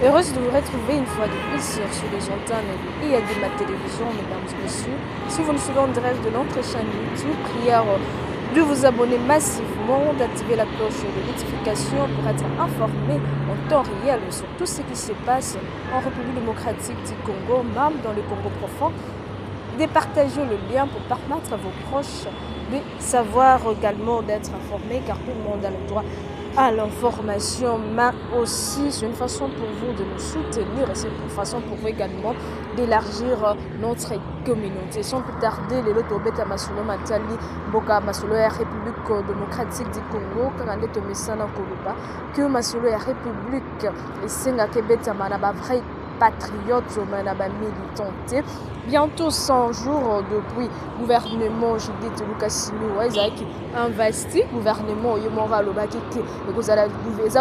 Heureuse de vous retrouver une fois de plus sur les antennes de IAD Ma Télévision, mesdames et messieurs. Si vous nous suivez en direct de notre chaîne YouTube, prière de vous abonner massivement, d'activer la cloche de notification pour être informé en temps réel sur tout ce qui se passe en République démocratique du Congo, même dans le Congo profond. De partager le lien pour permettre à vos proches de savoir également d'être informés, car tout le monde a le droit à l'information, mais aussi c'est une façon pour vous de nous soutenir et c'est une façon pour vous également d'élargir notre communauté. Sans plus tarder, les lots bêta masolo matali boka masolo ya République démocratique du Congo quand on mesana koluba que masolo ya République et senga kebeta manaba vrai patriotes manaba militanté. Bientôt 100 jours depuis gouvernement Judith Lukasimi qui investi gouvernement Yomora Lobaki et vous allez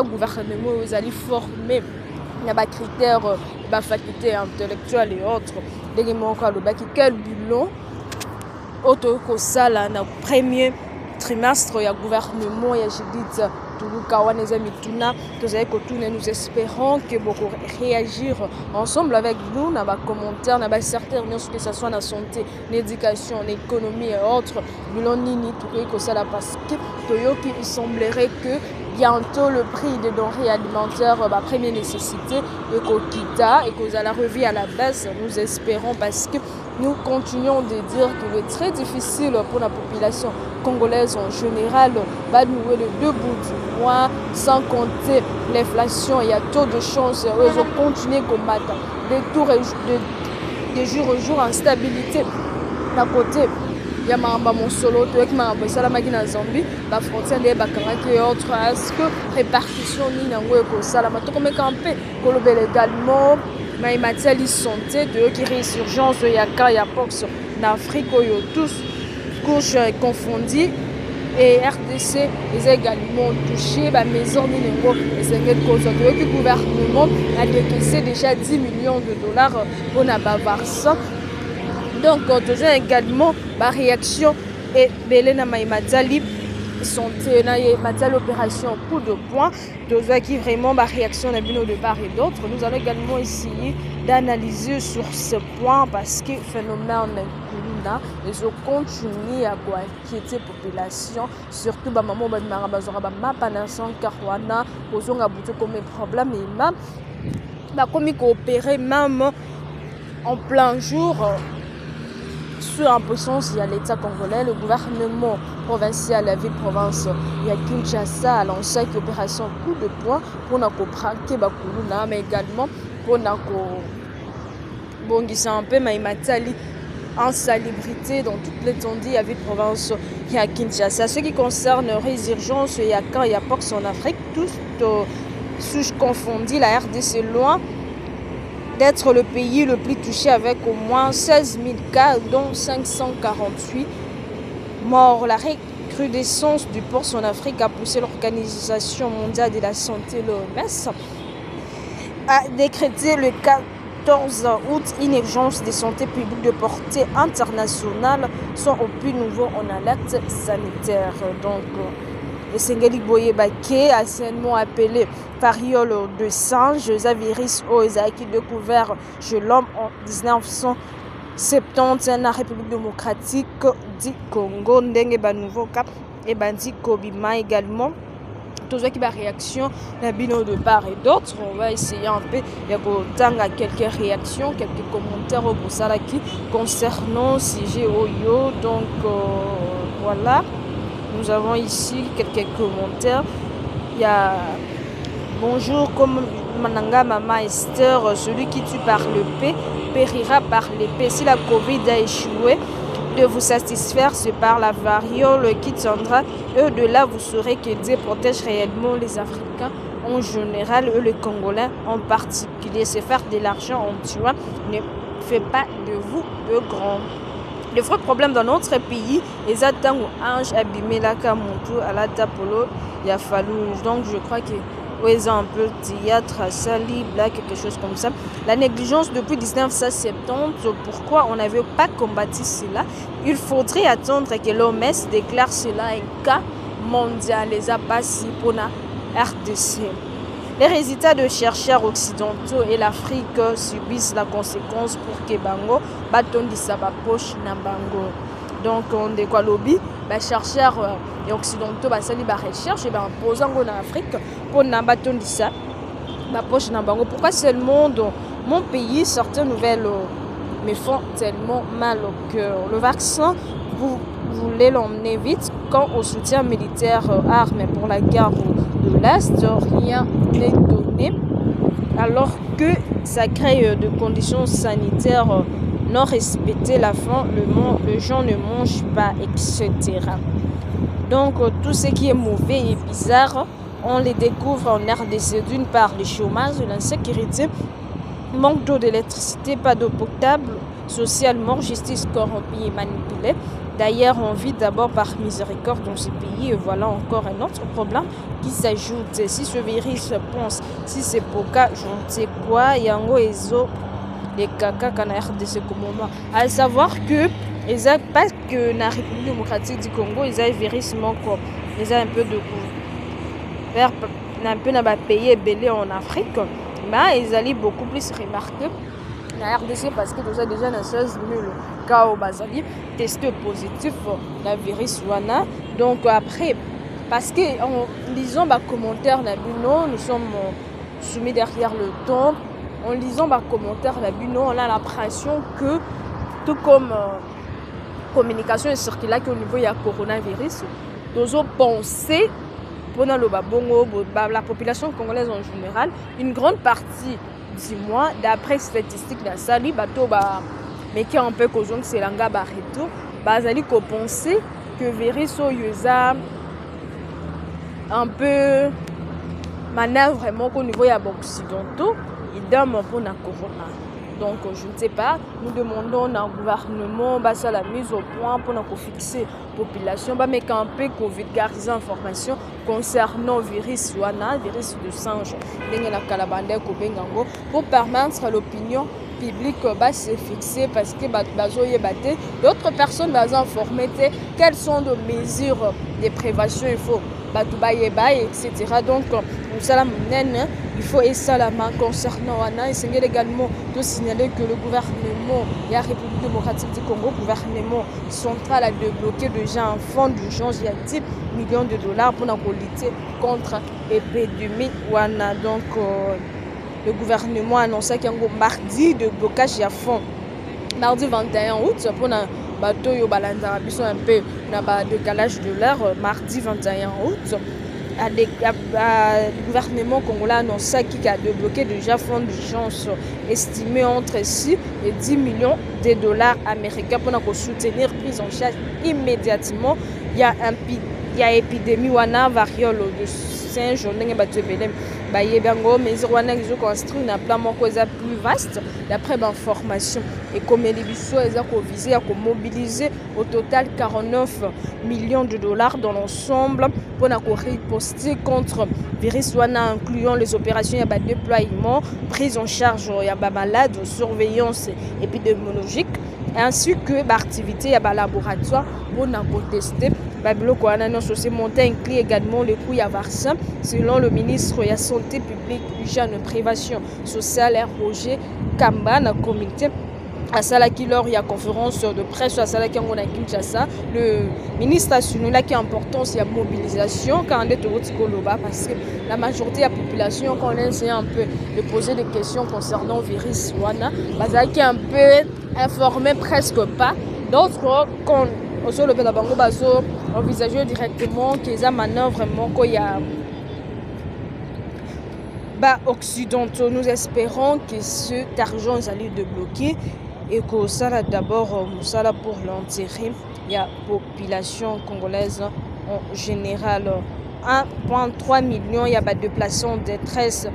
gouvernement vous allez former il y a des critères de faculté intellectuelle et autres des manques Lobaki quel bilan auto que ça là na premier trimestre il y a gouvernement il y a Judith nous espérons que beaucoup réagir ensemble avec nous dans les commentaires, dans les certains que ce soit dans la santé, l'éducation, l'économie et autres. Parce que il semblerait que bientôt le prix des denrées alimentaires, première nécessité, et que vous allez revenir à la baisse. Nous espérons parce que nous continuons de dire qu'il est très difficile pour la population congolaise en général de nouer le deux bouts du mois, sans compter l'inflation. Il y a trop de chances de continuer à combattre de jour en jour en stabilité. D'un côté, il y a mon solo, la Zambie, la frontière des Bakaraki et autres. Est-ce que répartition ni n'angoue salama tout comme campé, Kolobel également. Mais il m'a dit santé de qui résurgence il y a cas il y a pox en Afrique tous couches confondues et RDC est également touché la maison ni nengo et c'est quelque chose que le gouvernement a décaissé déjà 10 millions de dollars pour la Bavarsa. Donc on a également la réaction et Belena Maïmadzali santé l'opération coup de poing qui vraiment ma réaction de part et d'autres. Nous allons également essayer d'analyser sur ce point parce que le phénomène et je continue à inquiéter la population, surtout ma maman comme problème et comme coopérer même en plein jour. Sous l'impuissance, il y a l'État congolais, le gouvernement provincial, la ville-province, il y a Kinshasa a lancé une opération coup de poing pour nous comprendre mais également pour nous bongisa un peu Maïmatali en salubrité dans toute l'étendue de la ville-province, il y a Kinshasa. Ce qui concerne la résurgence, il y a quand il y a Pox en Afrique, tous souches confondues, la RDC loin d'être le pays le plus touché avec au moins 16 000 cas, dont 548 morts. La recrudescence du porc en Afrique a poussé l'Organisation mondiale de la santé, l'OMS, à décréter le 14 août une urgence de santé publique de portée internationale, sont au plus nouveau en alerte sanitaire. Donc, le Sengeli Boyebake, anciennement appelé variole de singe, virus qui découvert chez l'homme en 1970 dans la République démocratique du Congo. Ndenge nouveau cap et bandi Kobima également. Tout ce qui va réaction de part et d'autre, on va essayer un peu de quelques réactions, quelques commentaires au Boussalaki concernant CG Oyo. Donc voilà. Nous avons ici quelques commentaires. Il y a bonjour, comme Mananga Mama Esther, celui qui tue par l'épée périra par l'épée. Si la Covid a échoué, de vous satisfaire, c'est par la variole qui tiendra. Et de là, vous saurez que Dieu protège réellement les Africains en général et les Congolais en particulier. C'est faire de l'argent en tuant ne fait pas de vous de grands. Le vrai problème dans notre pays, les attentes ange abîmé la Kamontou à la Tapolo, il a fallu. Donc je crois que oui, un peu théâtre, sali, blague, quelque chose comme ça. La négligence depuis 1970, pourquoi on n'avait pas combattu cela? Il faudrait attendre que l'OMS déclare cela un cas mondial. Les a passés pour la RDC. Les résultats de chercheurs occidentaux et l'Afrique subissent la conséquence pour que bango batondisa ba poche na bango. Donc on de quoi lobby ba chercheurs occidentaux ba sali ba recherche et ba posant en Afrique pour na batondisa ba poche na bango. Pourquoi seulement dans mon pays certaines nouvelles me font tellement mal au cœur? Le vaccin, vous voulez l'emmener vite quand au soutien militaire armes pour la guerre de l'Est, rien n'est donné, alors que ça crée de conditions sanitaires non respectées, la faim, les gens ne mangent pas, etc. Donc tout ce qui est mauvais et bizarre, on les découvre en RDC, d'une part le chômage, l'insécurité, manque d'eau, d'électricité, pas d'eau potable, socialement, justice corrompue et manipulée. D'ailleurs, on vit d'abord par miséricorde dans ce pays et voilà encore un autre problème qui s'ajoute. Si ce virus pense, si c'est pour cas, je ne sais quoi, yango ezo, les caca qu'on a RDC comme moment. À savoir que, pas que la République démocratique du Congo, ils ont un virus manquant, ils ont un peu de un peu dans pays belé en Afrique, mais ils allaient beaucoup plus remarquer la RDC parce que déjà dans 16 000 cas au Bazali testé positif la virus wana. Donc après parce que en lisant les commentaires nous sommes soumis derrière le temps, en lisant les commentaires on a l'impression que tout comme communication est circulée qu'au niveau il y a coronavirus, nous avons pensé pendant le babongo la population congolaise en général, une grande partie dis-moi, d'après statistiques de Sali, mais qui est un peu causé que c'est l'anga barreto, bazali ko penser que virus yoza un peu manœuvre vraiment qu'au niveau ya occidentaux, il donne pour la corona. Donc je ne sais pas, nous demandons au gouvernement la mise au point pour nous fixer la population, mais qu'on peut vulgariser l'information concernant le virus de singe, pour permettre à l'opinion publique de se fixer parce que d'autres personnes vont informer quelles sont les mesures de prévention il faut etc. Donc il faut concernant Wana, et également de signaler que le gouvernement et la République démocratique du Congo, le gouvernement central a débloqué déjà un fonds d'urgence, il y a 10 millions de dollars pour lutter contre l'épidémie Wana. Donc le gouvernement a annoncé qu'il y a un mardi de blocage à fond. Mardi 21 août, pour un bateau un peu de décalage de l'heure, mardi 21 août, le gouvernement congolais a annoncé qu'il a débloqué déjà fonds d'urgence estimé entre 6 et 10 millions de dollars américains pour soutenir prise en charge immédiatement. Il y a épidémie wana variole de singe mais ils ont construit un plan plus vaste d'après l'information et comme les bisous ont visé à mobiliser au total 49 millions de dollars dans l'ensemble pour riposter contre virus wana, incluant les opérations de déploiement, prise en charge de malades, surveillance épidémiologique ainsi que l'activité de laboratoire pour tester. Babiloko c'est monté inclut également le coût à vaccin selon le ministre de la Santé publique, hygiène et prévention sociale Roger Kamba na comité à Salaki lors il y a conférence de presse à Salaki en Kinshasa. Le ministre a souligné qu'il y a importance la mobilisation quand on est au Koloba parce que la majorité de la population quand on essaie un peu de poser des questions concernant le virus wana, qui est un peu informé presque pas. D'autres quand sur le Bango Bazo envisager directement qu'ils a manœuvre vraiment qu'il y a occidentaux. Nous espérons que cet argent allait débloquer et que ça d'abord ça pour l'enterrer. Il y a population congolaise en général 1,3 million. Il y a des déplacements de détresse,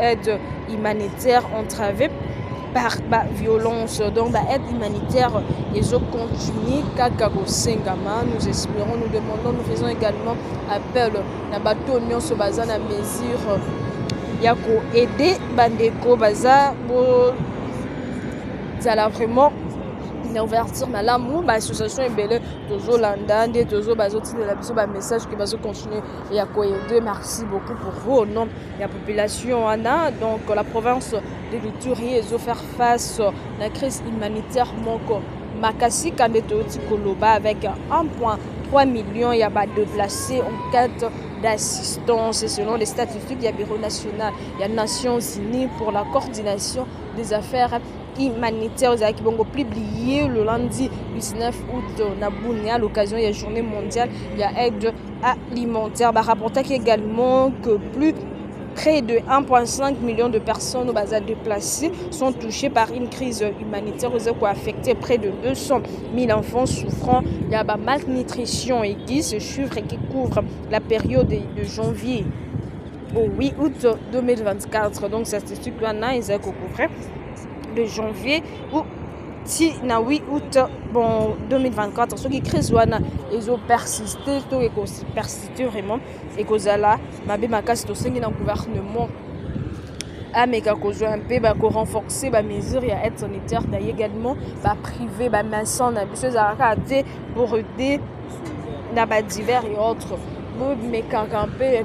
aide humanitaire entravée par violence. Donc l'aide humanitaire ils ont continué nous espérons, nous demandons, nous faisons également appel à bateau union sur baza na mesure ya ko aider bandeko baza zala vraiment ouverture malamu association ebele tozolanda nde tozobazotinela biso message que bazocontinue ya koyede. Merci beaucoup pour vous au nom de la population wana. Donc la province de l'Ituri faire face à la crise humanitaire moko makasi kande toti koloba avec 1,3 million ya ba déplacés en quête d'assistance. Et selon les statistiques du Bureau national des Nations Unies pour la coordination des affaires humanitaires qui vont publié le lundi 19 août na Bunia à l'occasion de la journée mondiale il y a aide alimentaire. Rapporté également que près de 1,5 million de personnes déplacées sont touchées par une crise humanitaire qui a affecté près de 200 000 enfants souffrant de malnutrition aiguë. Ce chiffre qui couvre la période de janvier au 8 août 2024. Donc, cette statistique-là, ils ont couvert de janvier ou si na 8 août 2024 ce qui crise wana ils ont persisté tout et persisté vraiment et kozala mabe makasi to sengi na gouvernement ameka kozwa un peu ba ko renforcer ba mesures ya aide sanitaire d'ailleurs également ba privé ba maçon na biso za te pour aider na ba divers et autres mais quand un peu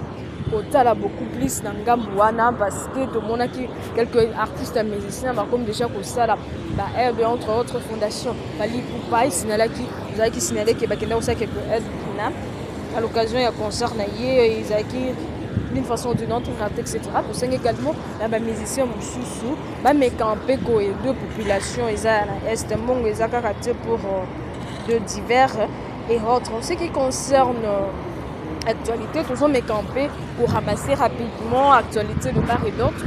kotala beaucoup plus na ngambu wana parce que tout le monde qui quelques artistes et musiciens comme déjà kosala ba aide entre autres fondations bali poupai sinala qui sinala qui bakenda aussi quelques aides na à l'occasion il y a concert na ye izaki d'une façon ou d'une autre etc. pour ça également ba musiciens mususu ba mekampe ko et deux populations eza na est mongo eza karaté pour de divers et autres. En ce qui concerne actualité, toujours mes campés pour ramasser rapidement actualité de part et d'autre.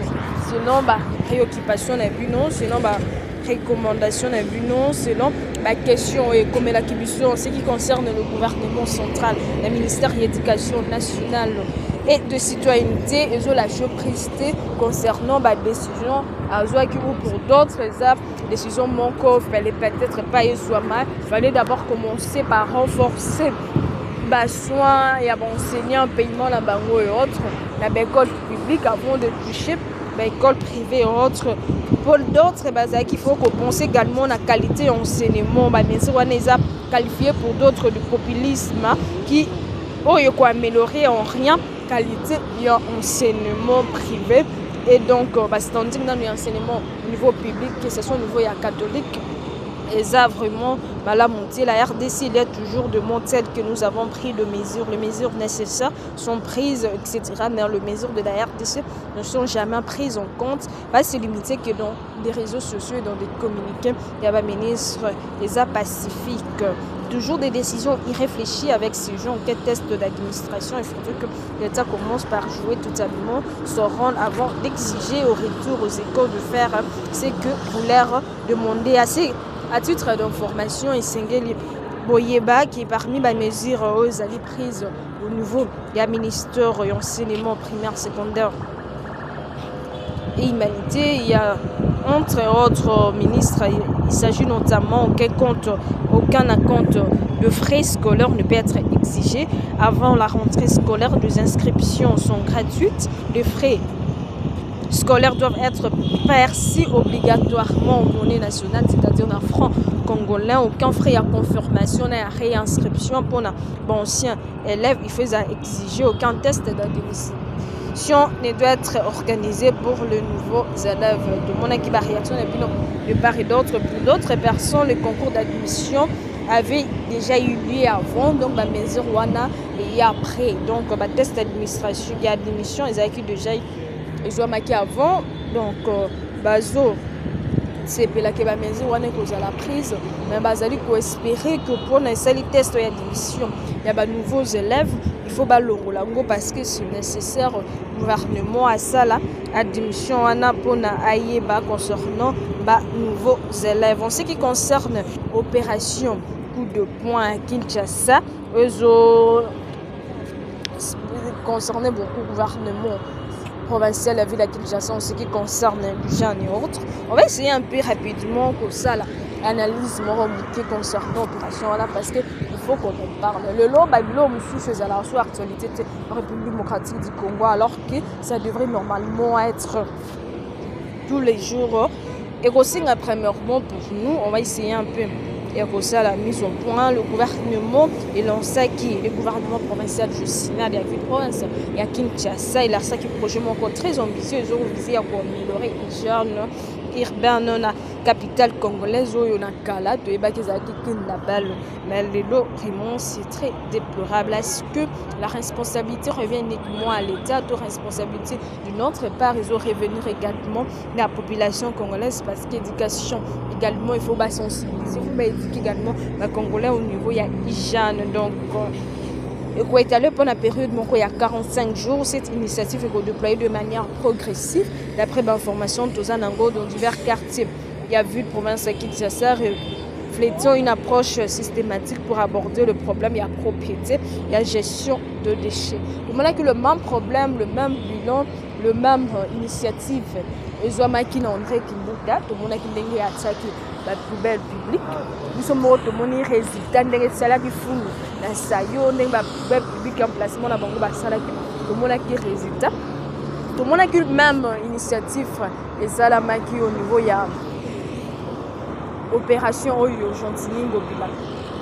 Sinon, préoccupation n'a vu non, sinon, recommandation n'a vu non, sinon, question et comme la question en ce qui concerne le gouvernement central, le ministère de l'Éducation nationale et de citoyenneté, ils ont la prise concernant la décision à ou pour d'autres décisions manquantes, fallait peut-être pas y soit mal. Il fallait d'abord commencer par renforcer soins et enseigner un paiement la bango et autres la école publique avant de toucher l'école privée et autres pour d'autres qu'il faut qu'on pense également la qualité d'enseignement qualifié pour d'autres du populisme qui ont amélioré en rien qualité d'enseignement privé et donc c'est-à-dire dans l'enseignement au niveau public que ce soit au niveau catholique. Et ça vraiment la montée, la RDC il y a toujours de montées que nous avons pris de mesures, les mesures nécessaires sont prises etc. Mais les mesures de la RDC ne sont jamais prises en compte. C'est limité que dans des réseaux sociaux et dans des communiqués il y a un ministre des Pacifique. Toujours des décisions irréfléchies avec ces gens en test d'administration. Il faudrait que l'État commence par jouer totalement son rôle avant d'exiger au retour aux écoles de faire ce que vous leur demandez assez. À titre d'information, Isengeli Boyeba, qui est parmi les mesures aux alliés prises au niveau du ministère de l'enseignement primaire, secondaire et humanité, il y a entre autres ministres, il s'agit notamment aucun acompte de frais scolaires ne peut être exigé avant la rentrée scolaire. Les inscriptions sont gratuites, les frais scolaires doivent être perçus obligatoirement en monnaie nationale, c'est-à-dire en francs congolais. Aucun frais à confirmation et à réinscription pour les anciens élèves. Il faut exiger aucun test d'admission ne doit être organisé pour les nouveaux élèves. De mon équipe réaction de part et d'autre. Pour d'autres personnes, le concours d'admission avait déjà eu lieu avant, donc la mesure wana et après. Donc le test d'administration, il y a admission, ils avaient déjà ils ont marqué avant, donc bazo c'est pour la mesure wana que la prise, mais bazali ko espérer que pour les test d'admission, il y a de nouveaux élèves. Il faut balongo parce que c'est nécessaire gouvernement à ça là admission ana pona ayeba concernant nouveaux élèves. En ce qui concerne opération coup de poing à Kinshasa, ils ont concerné beaucoup gouvernement provincial, la ville à Kinshasa en ce qui concerne les jeunes et autres. On va essayer un peu rapidement que ça là analyse concernant l'opération là parce que il faut qu'on en parle. Le lot monsieur c'est la actualité de la République démocratique du Congo alors que ça devrait normalement être tous les jours et aussi premièrement pour nous on va essayer un peu et pour ça la mise au point le gouvernement et l'ancaki le gouvernement provincial je signale ya province ya Kinshasa il a ça qui projet encore très ambitieux ils ont visé à améliorer jeune urbain na capitale congolaise oyo na kala to ebaki za la balle mais lelo vraiment c'est très déplorable. Est-ce que la responsabilité revient uniquement à l'État ou responsabilité d'une autre part ils ont revenir également la population congolaise parce qu'éducation également il faut sensibiliser il faut éduquer également les Congolais au niveau il y a hygiène donc et quoi étalé pendant la période il y a 45 jours cette initiative est déployée de manière progressive d'après l'information de Tozanango dans divers quartiers. Il y a vu province à Kinshasa reflétant une approche systématique pour aborder le problème, il y a propriété, il y a gestion de déchets. Au moment que le même problème, le même bilan, le même initiative, ils ont marqué André Kimbuta, tout le monde qui a attaqué la poubelle publique. Nous sommes au monde résultat de salaire qui fou, la sayo, la poubelle publique en placement la banque basala tout le monde qui résultat. Tout le monde qui même initiative et ça la marqué au niveau il y a opération Oyo Gentini Ngobila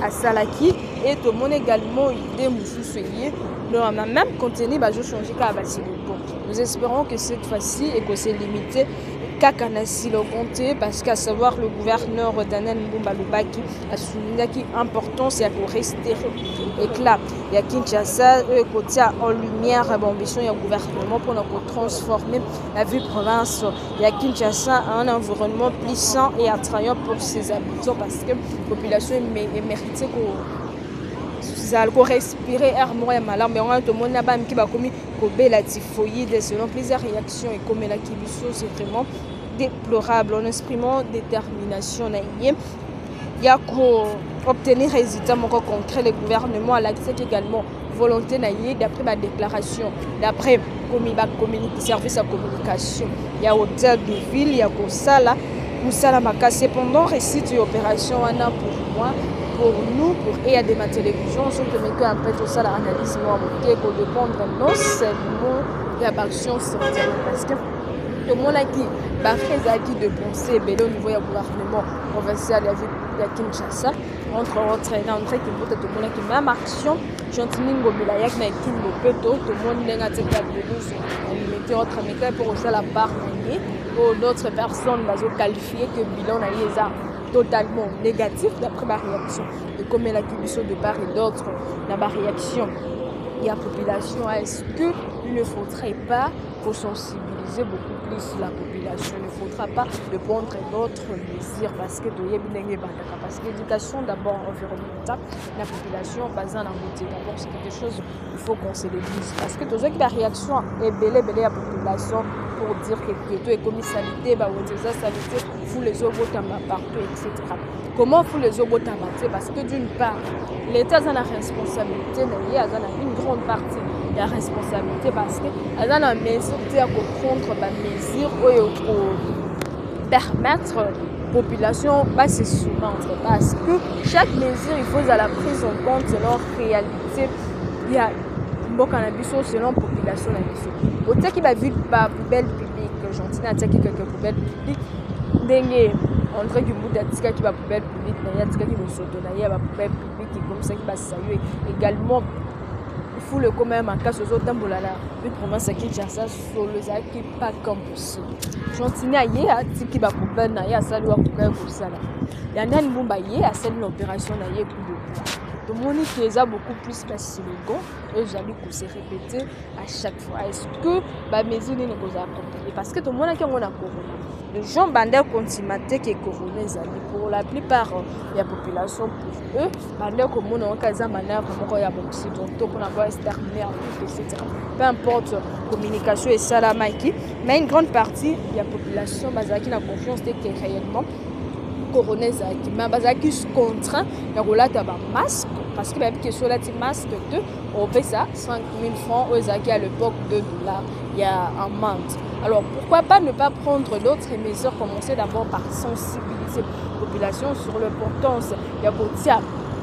à Salaki et tout le monde également idée Moussoussouye dans le même contenu je changer qu'à Basiloko. Nous espérons que cette fois-ci et que c'est limité Kakanasi le compté parce qu'à savoir le gouverneur Daniel Mbumba Lubaki a souligné l'importance est pour rester éclat. Il y a Kinshasa côté en lumière ambition il y a gouvernement pour transformer la ville province. Il y a Kinshasa un environnement plus sain et attrayant pour ses habitants parce que la population est méritée pour respirer air moyen malade mais on a tout le monde là-bas qui va commis la typhoïde selon plusieurs réactions et comme la kibiso c'est vraiment déplorable en exprimant détermination il y a qu'à obtenir résultat concret le gouvernement a l'accepté également volonté d'après ma déclaration d'après service à communication il y a hôtel de ville il y a Kosala Moussala Maka cependant récite opération pour moi pour nous, pour aider ma télévision, on se met un peu tout ça l'analyse pour dépendre non seulement de la action sortie parce que tout le monde a qui de penser au niveau du gouvernement provincial de Kinshasa entre autres qui vote tout le monde qui même action Gentini Ngobila yak na Kingo Peto tout le monde n'a pas de mettait autre méthode pour ça la part pour d'autres personnes qualifiées que bilan na yeza totalement négatif d'après ma réaction. Et comme la commission de part et d'autre, dans ma réaction, il y a population, est-ce qu'il ne faudrait pas pour sensibiliser beaucoup plus la population, il ne faudra pas de prendre d'autres mesures parce que l'éducation d'abord environnementale, la population basée en beauté, d'abord c'est quelque chose il faut qu'on se le dise parce que toujours que la réaction est belle à la population pour dire que tout est commis salité, salité, faut les eaux partout, etc. Comment faut les eaux parce que d'une part, l'État a la responsabilité, mais il y a une grande partie de la responsabilité parce que il a la mesure à prendre des mesures pour permettre la population de se soumettre parce que chaque mesure il faut à la prise en compte selon la réalité. Il y a selon la population. Au qui va vivre par poubelle publique, gentil à quelques poubelles publiques. André Kimbuta tika qui va poubelle publique, il y a tika qui va sauter, va poubelle publique et comme ça qui va saluer également. Il faut le quand même en cas aux autres bolala. Une province à Kinshasa sur le zaki qui pas comme possible. Gentil à y a tika qui va poubelle na y a saluer poubelle pour ça là. Il y a une bombe y a celle l'opération na y pour le tout le monde qui est beaucoup plus facile et j'allais se répéter à chaque fois. Est-ce que bah mesure ne vous accompagner parce que tout le monde qui a corona les gens bandés continuent qui corona pour la plupart de la population pour eux bandés comme on a cas manœuvre pour y a occidentaux pour avoir exterminé etc. Peu importe communication et ça la maïki mais une grande partie de la population qui n'a confiance que réellement corona qui m'a basé contraint de rouler un masque parce que même question là petit masque de on paye ça 5 000 francs aux acquis à l'époque $2 il y a un manque. Alors pourquoi pas ne pas prendre d'autres mesures, commencer d'abord par sensibiliser la population sur l'importance il y a beaucoup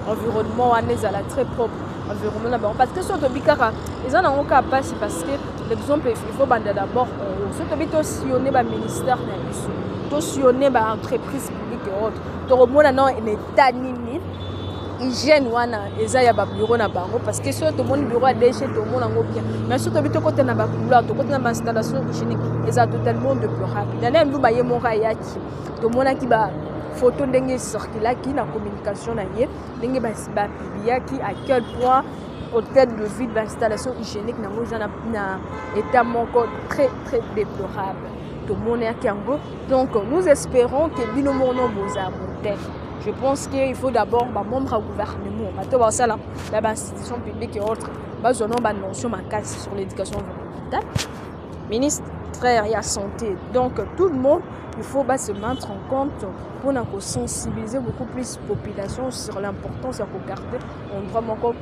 environnement à la très propre environnement d'abord parce que sur le bikara ils en ont qu'à passer parce que l'exemple il faut d'abord sur le bito sillonner le ministère de sillonner l'entreprise publique et autres tout le monde a un état hygiène wana eza ya ba bureau na bango parce que soit tout le monde bureau a déchet tout le monde en bien mais surtout bito côté na ba couloir to côté na ba installation hygiénique eza totalement déplorable dans nous ba yemora yaki to mona ki ba photo ndenge circula qui na communication na ye ndenge ba publia qui à quel point hôtel de ville d'installation hygiénique na ngoza na état moko très très déplorable tout le monde yaki yango donc nous espérons que bino mono boza monter. Je pense qu'il faut d'abord les membres du gouvernement, les institutions publiques et autres, ils ont une notion sur l'éducation environnementale, ministre et la santé. Donc tout le monde, il faut se mettre en compte pour sensibiliser beaucoup plus la population sur l'importance de garder un endroit encore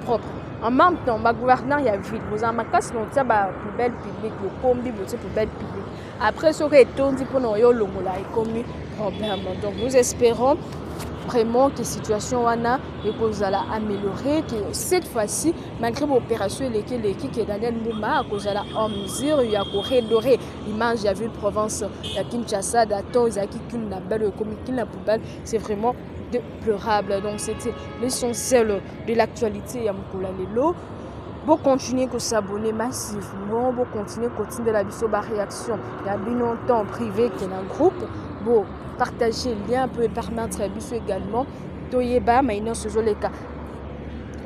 propre. En même temps, le gouverneur il y a vite. Vous avez une casse dans la poubelle publique, le combi, la poubelle publique. Après, ce qui est dit pour nous, il y a problème. Donc, nous espérons vraiment que la situation est améliorée, que cette fois-ci, malgré l'opération qui est dans le moment, en mesure, il y a redorer l'image de la ville de Provence, de Kinshasa, d'Ato, de poubelle, c'est vraiment déplorable. Donc, c'était l'essentiel de l'actualité à Moukoula Lelo. Pour continuer à s'abonner massivement, pour continuer à la réaction, il y a bien longtemps privé qui est un groupe, pour partager le lien peut permettre à Bissou également. Toyeba, maintenant ce jour les cas.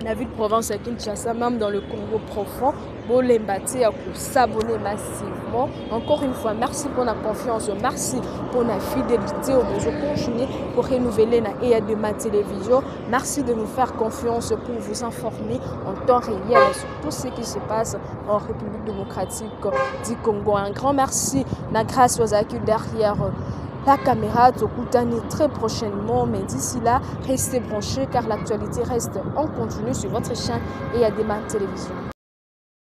La ville de Provence à Kinshasa, même dans le Congo profond, pour les bâtir, pour s'abonner massivement. Encore une fois, merci pour la confiance, merci pour la fidélité au besoin continuer pour renouveler la EA de ma télévision. Merci de nous faire confiance pour vous informer en temps réel sur tout ce qui se passe en République démocratique du Congo. Un grand merci, la grâce aux accueils derrière la caméra. Tokutani très prochainement, mais d'ici là, restez branchés car l'actualité reste en continu sur votre chaîne EA de ma télévision.